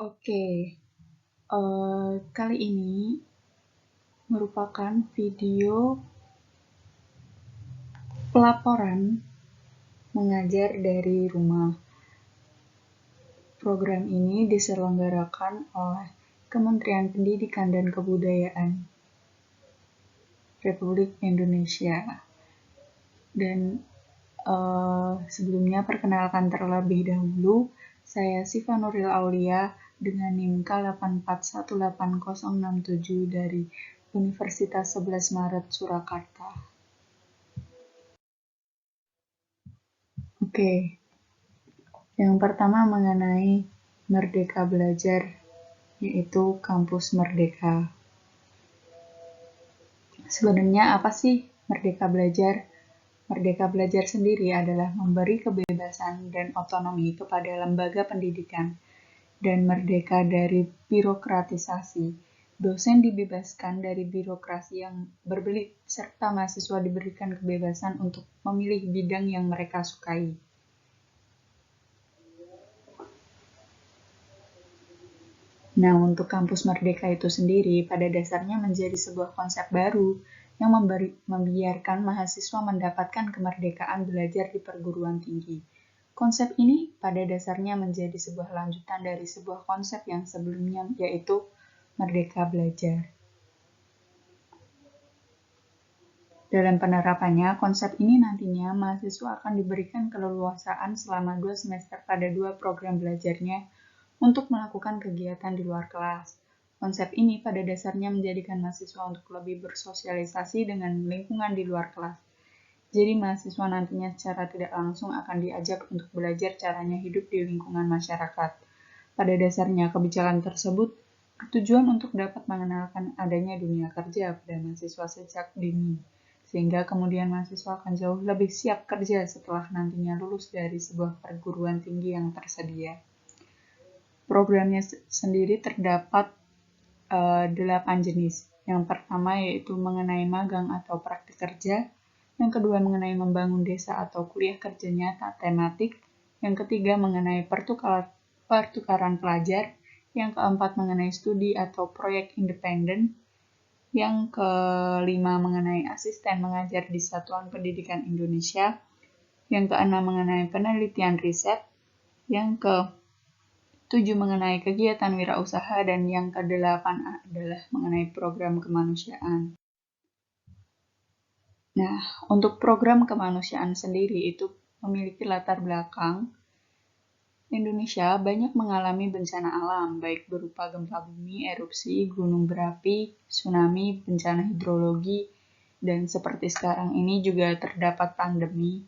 Oke, kali ini merupakan video pelaporan mengajar dari rumah. Program ini diselenggarakan oleh Kementerian Pendidikan dan Kebudayaan Republik Indonesia. Dan sebelumnya perkenalkan terlebih dahulu, saya Siva Nuril Aulia dengan NIM K8418067 dari Universitas 11 Maret Surakarta. Oke, yang pertama mengenai Merdeka Belajar, yaitu Kampus Merdeka. Sebenarnya apa sih Merdeka Belajar? Merdeka Belajar sendiri adalah memberi kebebasan dan otonomi kepada lembaga pendidikan dan merdeka dari birokratisasi. Dosen dibebaskan dari birokrasi yang berbelit, serta mahasiswa diberikan kebebasan untuk memilih bidang yang mereka sukai. Nah, untuk kampus merdeka itu sendiri pada dasarnya menjadi sebuah konsep baru yang membiarkan mahasiswa mendapatkan kemerdekaan belajar di perguruan tinggi. Konsep ini pada dasarnya menjadi sebuah lanjutan dari sebuah konsep yang sebelumnya, yaitu Merdeka Belajar. Dalam penerapannya, konsep ini nantinya mahasiswa akan diberikan keleluasaan selama 2 semester pada 2 program belajarnya untuk melakukan kegiatan di luar kelas. Konsep ini pada dasarnya menjadikan mahasiswa untuk lebih bersosialisasi dengan lingkungan di luar kelas. Jadi mahasiswa nantinya secara tidak langsung akan diajak untuk belajar caranya hidup di lingkungan masyarakat. Pada dasarnya, kebijakan tersebut bertujuan untuk dapat mengenalkan adanya dunia kerja pada mahasiswa sejak dini, sehingga kemudian mahasiswa akan jauh lebih siap kerja setelah nantinya lulus dari sebuah perguruan tinggi yang tersedia. Programnya sendiri terdapat 8 jenis. Yang pertama yaitu mengenai magang atau praktik kerja, yang kedua mengenai membangun desa atau kuliah kerja nyata tematik, yang ketiga mengenai pertukaran pelajar, yang keempat mengenai studi atau proyek independen, yang kelima mengenai asisten mengajar di Satuan Pendidikan Indonesia, yang keenam mengenai penelitian riset, yang ke-7 mengenai kegiatan wirausaha, dan yang ke-8 adalah mengenai program kemanusiaan. Nah, untuk program kemanusiaan sendiri itu memiliki latar belakang Indonesia banyak mengalami bencana alam, baik berupa gempa bumi, erupsi, gunung berapi, tsunami, bencana hidrologi, dan seperti sekarang ini juga terdapat pandemi.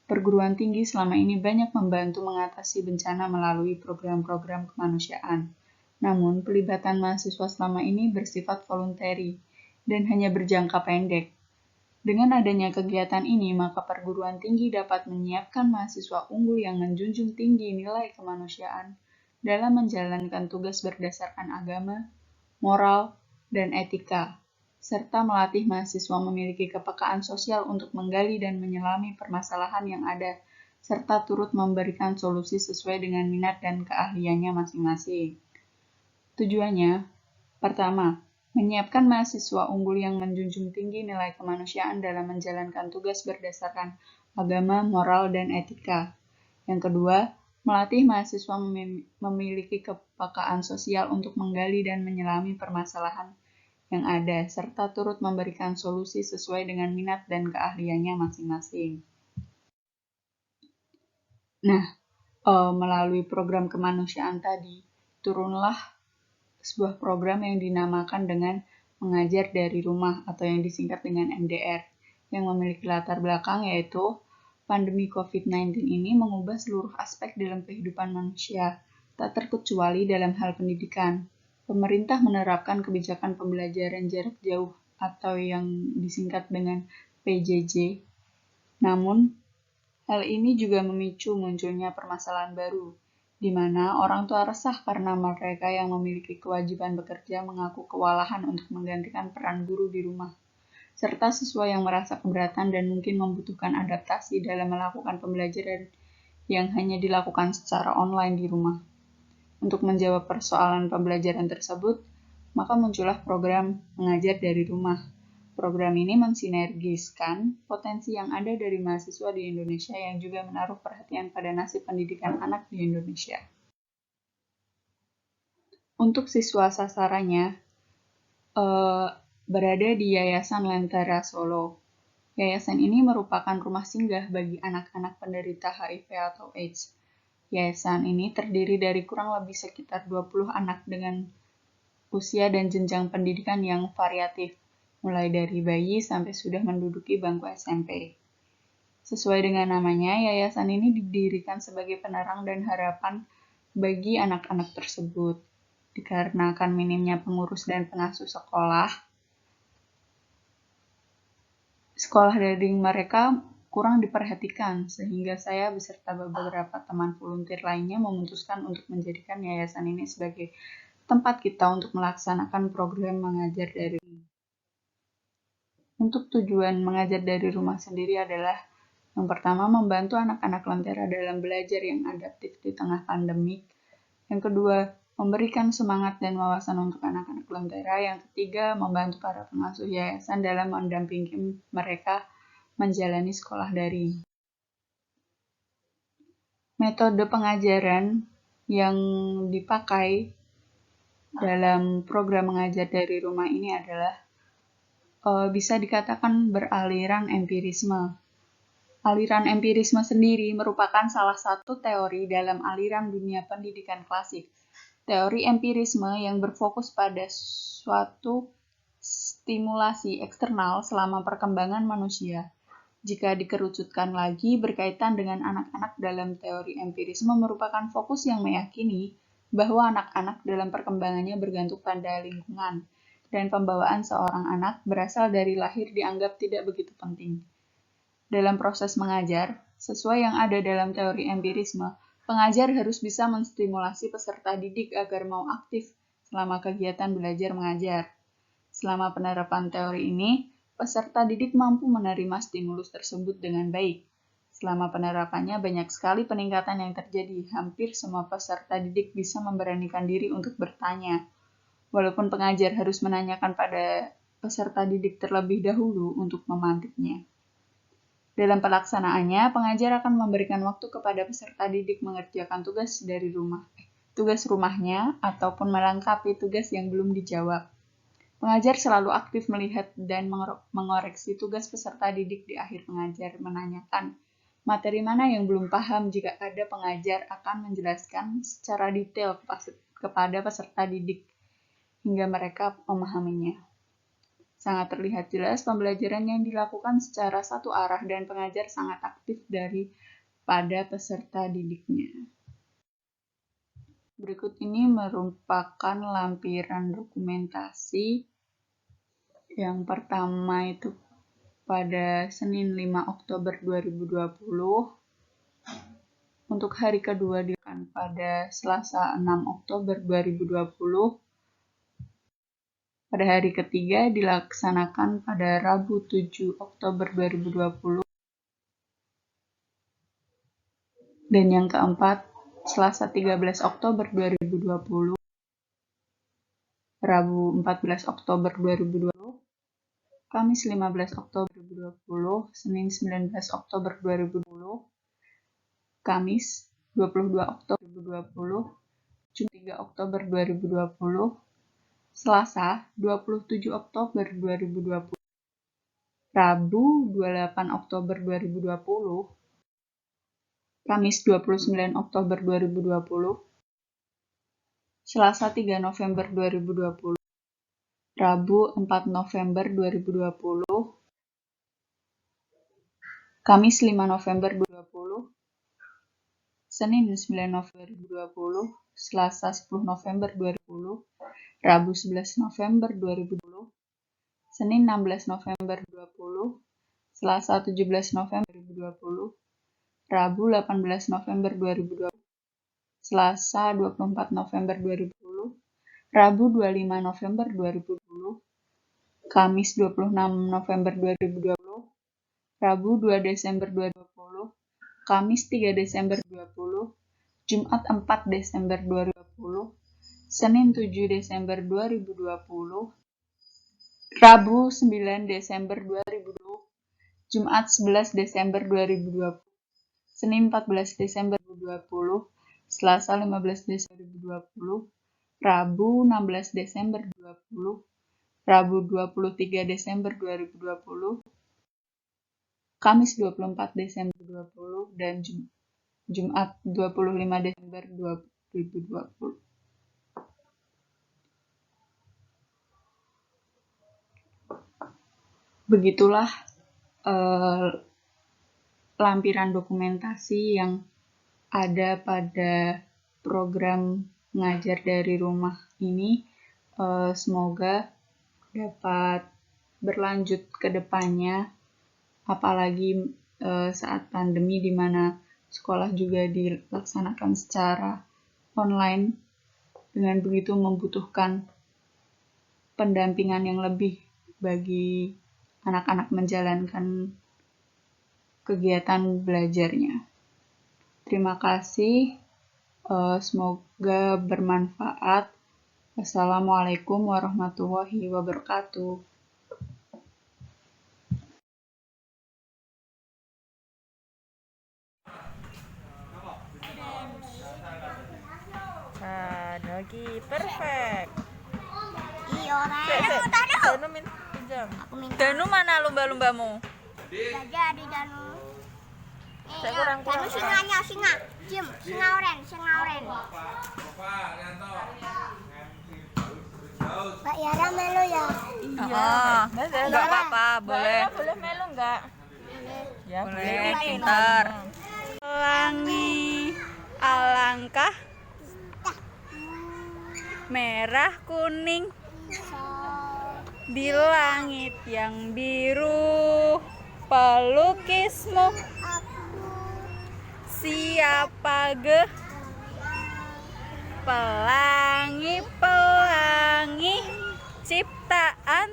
Perguruan tinggi selama ini banyak membantu mengatasi bencana melalui program-program kemanusiaan. Namun, pelibatan mahasiswa selama ini bersifat voluntary dan hanya berjangka pendek. Dengan adanya kegiatan ini, maka perguruan tinggi dapat menyiapkan mahasiswa unggul yang menjunjung tinggi nilai kemanusiaan dalam menjalankan tugas berdasarkan agama, moral, dan etika, serta melatih mahasiswa memiliki kepekaan sosial untuk menggali dan menyelami permasalahan yang ada, serta turut memberikan solusi sesuai dengan minat dan keahliannya masing-masing. Tujuannya, pertama, menyiapkan mahasiswa unggul yang menjunjung tinggi nilai kemanusiaan dalam menjalankan tugas berdasarkan agama, moral, dan etika. Yang kedua, melatih mahasiswa memiliki kepekaan sosial untuk menggali dan menyelami permasalahan yang ada, serta turut memberikan solusi sesuai dengan minat dan keahliannya masing-masing. Nah, melalui program kemanusiaan tadi, turunlah sebuah program yang dinamakan dengan mengajar dari rumah atau yang disingkat dengan MDR, yang memiliki latar belakang yaitu pandemi COVID-19 ini mengubah seluruh aspek dalam kehidupan manusia, tak terkecuali dalam hal pendidikan. Pemerintah menerapkan kebijakan pembelajaran jarak jauh atau yang disingkat dengan PJJ. Namun, hal ini juga memicu munculnya permasalahan baru, di mana orang tua resah karena mereka yang memiliki kewajiban bekerja mengaku kewalahan untuk menggantikan peran guru di rumah, serta siswa yang merasa keberatan dan mungkin membutuhkan adaptasi dalam melakukan pembelajaran yang hanya dilakukan secara online di rumah. Untuk menjawab persoalan pembelajaran tersebut, maka muncullah program mengajar dari rumah. Program ini mensinergiskan potensi yang ada dari mahasiswa di Indonesia yang juga menaruh perhatian pada nasib pendidikan anak di Indonesia. Untuk siswa sasarannya, berada di Yayasan Lentera Solo. Yayasan ini merupakan rumah singgah bagi anak-anak penderita HIV atau AIDS. Yayasan ini terdiri dari kurang lebih sekitar 20 anak dengan usia dan jenjang pendidikan yang variatif, mulai dari bayi sampai sudah menduduki bangku SMP. Sesuai dengan namanya, yayasan ini didirikan sebagai penerang dan harapan bagi anak-anak tersebut. Dikarenakan minimnya pengurus dan pengasuh sekolah daring mereka kurang diperhatikan, sehingga saya beserta beberapa teman volunteer lainnya memutuskan untuk menjadikan yayasan ini sebagai tempat kita untuk melaksanakan program mengajar dari rumah. Untuk tujuan mengajar dari rumah sendiri adalah yang pertama, membantu anak-anak Lentera dalam belajar yang adaptif di tengah pandemik. Yang kedua, memberikan semangat dan wawasan untuk anak-anak Lentera. Yang ketiga, membantu para pengasuh yayasan dalam mendampingi mereka menjalani sekolah daring. Metode pengajaran yang dipakai dalam program mengajar dari rumah ini adalah bisa dikatakan beraliran empirisme. Aliran empirisme sendiri merupakan salah satu teori dalam aliran dunia pendidikan klasik. Teori empirisme yang berfokus pada suatu stimulasi eksternal selama perkembangan manusia. Jika dikerucutkan lagi berkaitan dengan anak-anak dalam teori empirisme merupakan fokus yang meyakini bahwa anak-anak dalam perkembangannya bergantung pada lingkungan, dan pembawaan seorang anak berasal dari lahir dianggap tidak begitu penting. Dalam proses mengajar, sesuai yang ada dalam teori empirisme, pengajar harus bisa menstimulasi peserta didik agar mau aktif selama kegiatan belajar mengajar. Selama penerapan teori ini, peserta didik mampu menerima stimulus tersebut dengan baik. Selama penerapannya, banyak sekali peningkatan yang terjadi. Hampir semua peserta didik bisa memberanikan diri untuk bertanya. Walaupun pengajar harus menanyakan pada peserta didik terlebih dahulu untuk memantiknya. Dalam pelaksanaannya, pengajar akan memberikan waktu kepada peserta didik mengerjakan tugas rumahnya ataupun melengkapi tugas yang belum dijawab. Pengajar selalu aktif melihat dan mengoreksi tugas peserta didik di akhir mengajar, menanyakan materi mana yang belum paham. Jika ada, pengajar akan menjelaskan secara detail kepada peserta didik hingga mereka memahaminya. Sangat terlihat jelas pembelajaran yang dilakukan secara satu arah dan pengajar sangat aktif pada peserta didiknya. Berikut ini merupakan lampiran dokumentasi. Yang pertama itu pada Senin 5 Oktober 2020. Untuk hari kedua dilakukan pada Selasa 6 Oktober 2020. Pada hari ketiga dilaksanakan pada Rabu 7 Oktober 2020. Dan yang keempat, Selasa 13 Oktober 2020, Rabu 14 Oktober 2020, Kamis 15 Oktober 2020, Senin 19 Oktober 2020, Kamis 22 Oktober 2020, Jumat 3 Oktober 2020, Selasa 27 Oktober 2020, Rabu 28 Oktober 2020, Kamis 29 Oktober 2020, Selasa 3 November 2020, Rabu 4 November 2020, Kamis 5 November 2020, Senin 9 November 2020, Selasa 10 November 2020, Rabu 11 November 2020, Senin 16 November 2020, Selasa 17 November 2020, Rabu 18 November 2020, Selasa 24 November 2020, Rabu 25 November 2020, Kamis 26 November 2020, Rabu 2 Desember 2020, Kamis 3 Desember 2020, Jumat 4 Desember 2020, Senin 7 Desember 2020, Rabu 9 Desember 2020, Jumat 11 Desember 2020, Senin 14 Desember 2020, Selasa 15 Desember 2020, Rabu 16 Desember 2020, Rabu 23 Desember 2020, Kamis 24 Desember 2020, dan Jumat 25 Desember 2020. Begitulah lampiran dokumentasi yang ada pada program mengajar dari rumah ini. Semoga dapat berlanjut ke depannya, apalagi saat pandemi di mana sekolah juga dilaksanakan secara online. Dengan begitu membutuhkan pendampingan yang lebih bagi anak-anak menjalankan kegiatan belajarnya. Terima kasih, semoga bermanfaat. Wassalamualaikum warahmatullahi wabarakatuh. Lagi perfect. Iya, Danu pinjam. Danu mana lumba-lumbamu? Gajah di Danu. Saya kurang. Danu singa. Singa oren. Pak Yara melo ya? Enggak apa-apa, boleh. Boleh melu enggak? Ya, boleh. Pintar. Pelangi alangkah merah kuning di langit yang biru, pelukismu siapa ge? Pelangi ciptaan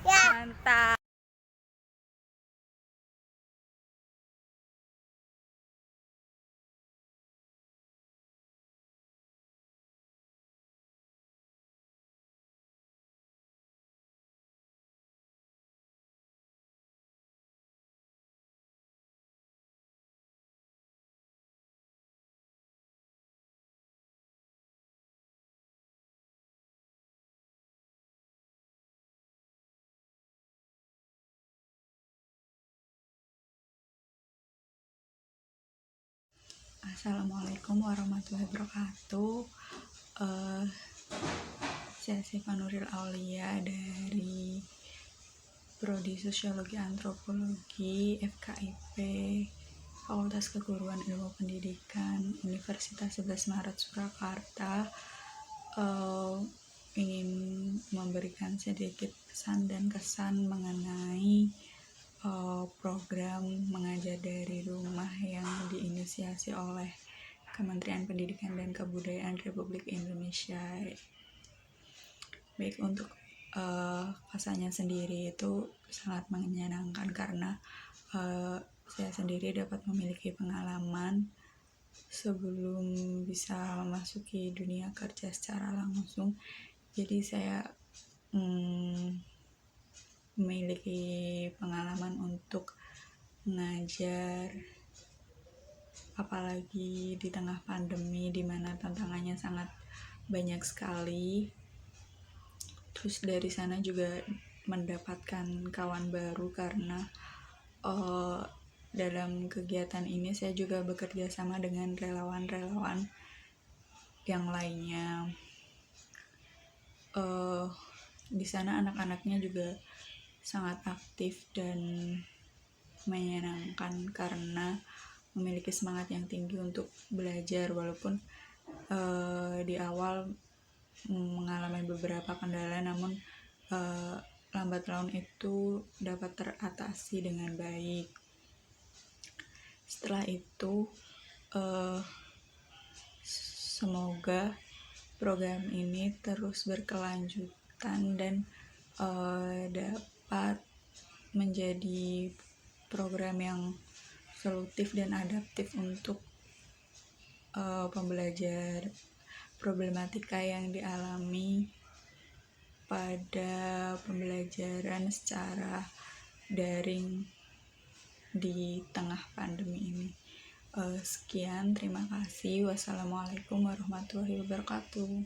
mantap. Assalamualaikum warahmatullahi wabarakatuh. Saya Siva Nuril Aulia dari Prodi Sosiologi Antropologi FKIP Fakultas Keguruan Ilmu Pendidikan Universitas 11 Maret Surakarta. Ingin memberikan sedikit pesan dan kesan mengenai program mengajar dari rumah yang diinisiasi oleh Kementerian Pendidikan dan Kebudayaan Republik Indonesia. Baik, untuk kesannya sendiri itu sangat menyenangkan karena saya sendiri dapat memiliki pengalaman sebelum bisa memasuki dunia kerja secara langsung. Jadi saya memiliki pengalaman untuk mengajar, apalagi di tengah pandemi di mana tantangannya sangat banyak sekali. Terus dari sana juga mendapatkan kawan baru karena dalam kegiatan ini saya juga bekerja sama dengan relawan-relawan yang lainnya. Di sana anak-anaknya juga sangat aktif dan menyenangkan karena memiliki semangat yang tinggi untuk belajar, walaupun di awal mengalami beberapa kendala, namun lambat laun itu dapat teratasi dengan baik. Setelah itu semoga program ini terus berkelanjutan dan dapat menjadi program yang solutif dan adaptif untuk problematika yang dialami pada pembelajaran secara daring di tengah pandemi ini. Sekian, terima kasih. Wassalamualaikum warahmatullahi wabarakatuh.